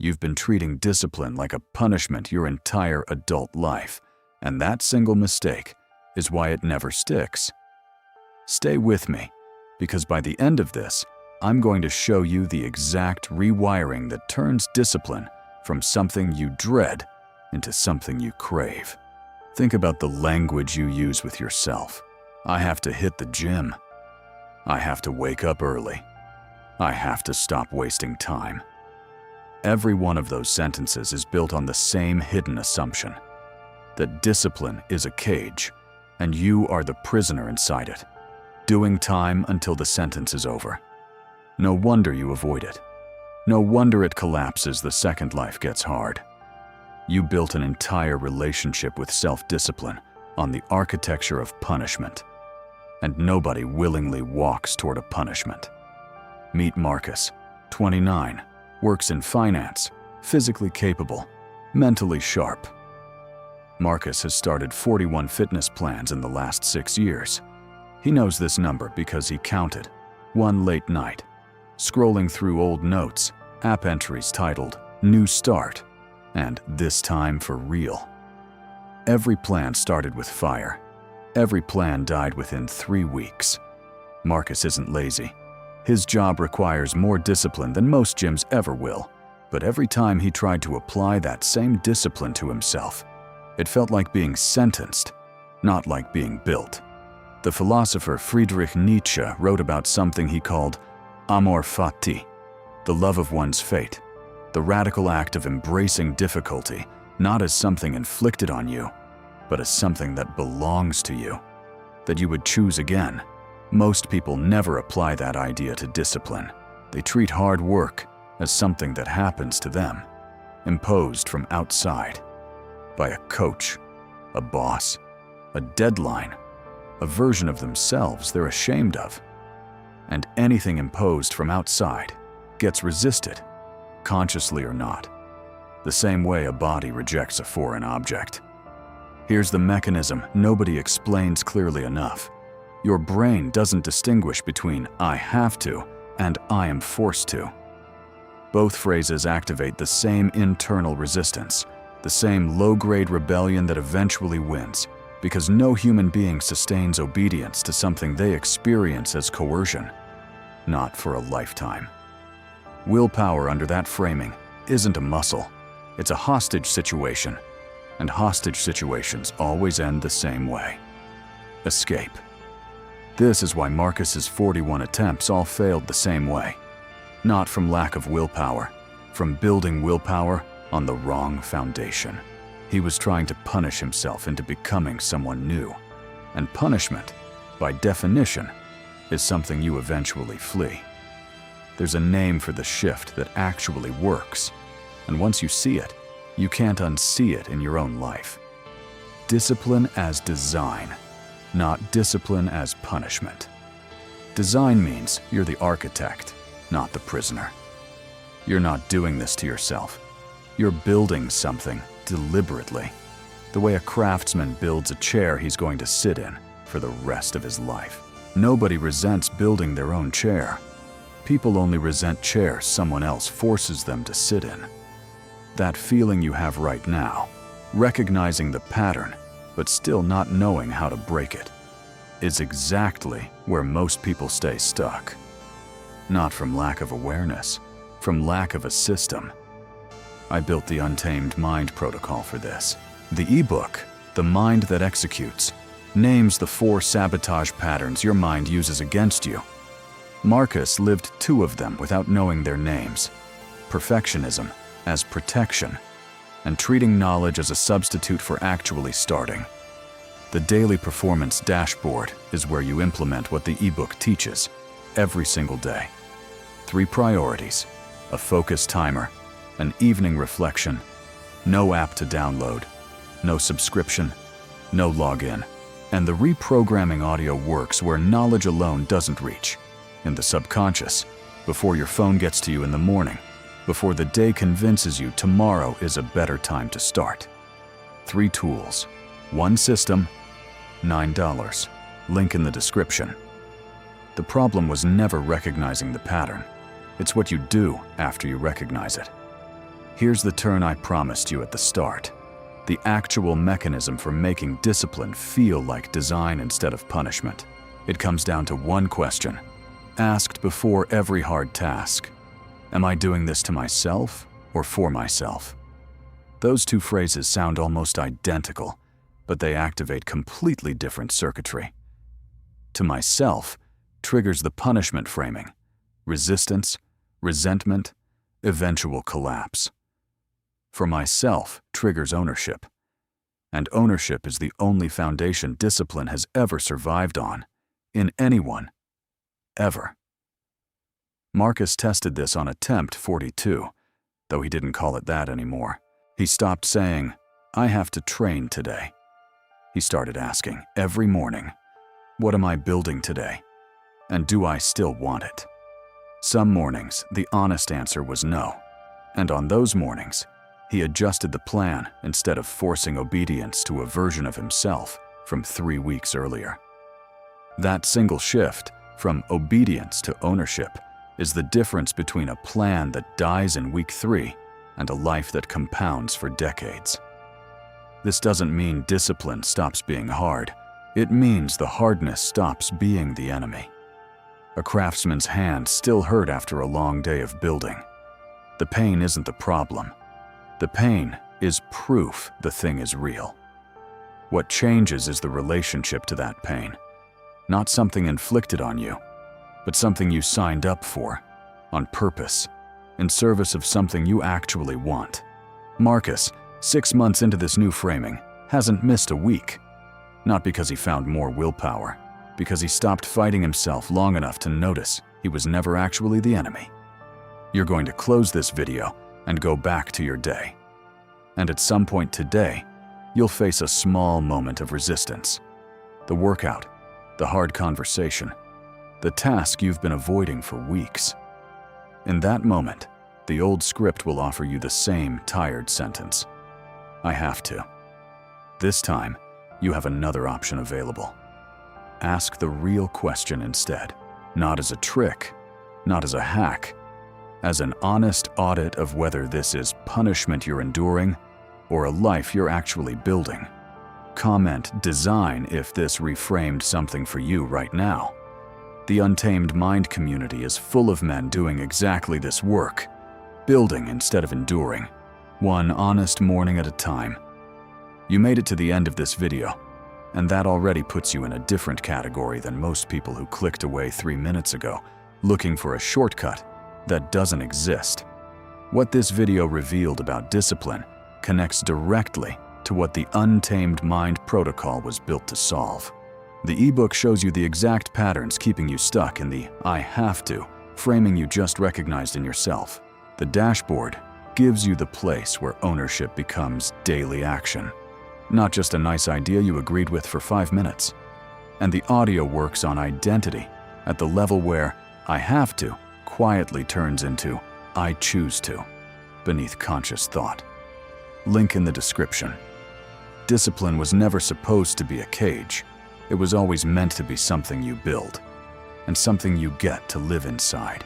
You've been treating discipline like a punishment your entire adult life, and that single mistake is why it never sticks. Stay with me, because by the end of this, I'm going to show you the exact rewiring that turns discipline from something you dread into something you crave. Think about the language you use with yourself. I have to hit the gym. I have to wake up early. I have to stop wasting time. Every one of those sentences is built on the same hidden assumption, that discipline is a cage, and you are the prisoner inside it, doing time until the sentence is over. No wonder you avoid it. No wonder it collapses the second life gets hard. You built an entire relationship with self-discipline on the architecture of punishment, and nobody willingly walks toward a punishment. Meet Marcus, 29, works in finance, physically capable, mentally sharp. Marcus has started 41 fitness plans in the last 6 years. He knows this number because he counted, one late night, scrolling through old notes, app entries titled New Start, and This Time for Real. Every plan started with fire. Every plan died within 3 weeks. Marcus isn't lazy. His job requires more discipline than most gyms ever will, but every time he tried to apply that same discipline to himself, it felt like being sentenced, not like being built. The philosopher Friedrich Nietzsche wrote about something he called amor fati, the love of one's fate, the radical act of embracing difficulty, not as something inflicted on you, but as something that belongs to you, that you would choose again. Most people never apply that idea to discipline. They treat hard work as something that happens to them, imposed from outside, by a coach, a boss, a deadline, a version of themselves they're ashamed of. And anything imposed from outside gets resisted, consciously or not, the same way a body rejects a foreign object. Here's the mechanism nobody explains clearly enough. Your brain doesn't distinguish between I have to and I am forced to. Both phrases activate the same internal resistance, the same low-grade rebellion that eventually wins, because no human being sustains obedience to something they experience as coercion, not for a lifetime. Willpower under that framing isn't a muscle, it's a hostage situation, and hostage situations always end the same way: escape. This is why Marcus's 41 attempts all failed the same way. Not from lack of willpower, from building willpower on the wrong foundation. He was trying to punish himself into becoming someone new. And punishment, by definition, is something you eventually flee. There's a name for the shift that actually works, and once you see it, you can't unsee it in your own life. Discipline as design, not discipline as punishment. Design means you're the architect, not the prisoner. You're not doing this to yourself. You're building something deliberately, the way a craftsman builds a chair he's going to sit in for the rest of his life. Nobody resents building their own chair. People only resent chairs someone else forces them to sit in. That feeling you have right now, recognizing the pattern but still not knowing how to break it, is exactly where most people stay stuck. Not from lack of awareness, from lack of a system. I built the Untamed Mind protocol for this. The ebook, The Mind That Executes, names the 4 sabotage patterns your mind uses against you. Marcus lived 2 of them without knowing their names: perfectionism as protection, and treating knowledge as a substitute for actually starting. The daily performance dashboard is where you implement what the ebook teaches every single day. 3 priorities: a focus timer, an evening reflection, no app to download, no subscription, no login. And the reprogramming audio works where knowledge alone doesn't reach, in the subconscious, before your phone gets to you in the morning, before the day convinces you tomorrow is a better time to start. 3 tools, 1 system, $9. Link in the description. The problem was never recognizing the pattern. It's what you do after you recognize it. Here's the turn I promised you at the start. The actual mechanism for making discipline feel like design instead of punishment. It comes down to one question, asked before every hard task. Am I doing this to myself or for myself? Those two phrases sound almost identical, but they activate completely different circuitry. To myself triggers the punishment framing, resistance, resentment, eventual collapse. For myself triggers ownership. And ownership is the only foundation discipline has ever survived on, in anyone, ever. Marcus tested this on attempt 42, though he didn't call it that anymore. He stopped saying, "I have to train today." He started asking, every morning, "What am I building today? And do I still want it?" Some mornings, the honest answer was no. And on those mornings, he adjusted the plan instead of forcing obedience to a version of himself from 3 weeks earlier. That single shift, from obedience to ownership, is the difference between a plan that dies in week 3 and a life that compounds for decades. This doesn't mean discipline stops being hard. It means the hardness stops being the enemy. A craftsman's hand still hurt after a long day of building. The pain isn't the problem. The pain is proof the thing is real. What changes is the relationship to that pain. Not something inflicted on you, but something you signed up for, on purpose, in service of something you actually want. Marcus, 6 months into this new framing, hasn't missed a week. Not because he found more willpower, because he stopped fighting himself long enough to notice he was never actually the enemy. You're going to close this video and go back to your day. And at some point today, you'll face a small moment of resistance. The workout, the hard conversation, the task you've been avoiding for weeks. In that moment, the old script will offer you the same tired sentence. I have to. This time, you have another option available. Ask the real question instead, not as a trick, not as a hack, as an honest audit of whether this is punishment you're enduring or a life you're actually building. Comment design if this reframed something for you right now. The Untamed Mind community is full of men doing exactly this work, building instead of enduring, one honest morning at a time. You made it to the end of this video, and that already puts you in a different category than most people who clicked away 3 minutes ago, looking for a shortcut that doesn't exist. What this video revealed about discipline connects directly to what the Untamed Mind protocol was built to solve. The ebook shows you the exact patterns keeping you stuck in the "I have to" framing you just recognized in yourself. The dashboard gives you the place where ownership becomes daily action, not just a nice idea you agreed with for 5 minutes. And the audio works on identity at the level where "I have to" quietly turns into "I choose to" beneath conscious thought. Link in the description. Discipline was never supposed to be a cage. It was always meant to be something you build, and something you get to live inside.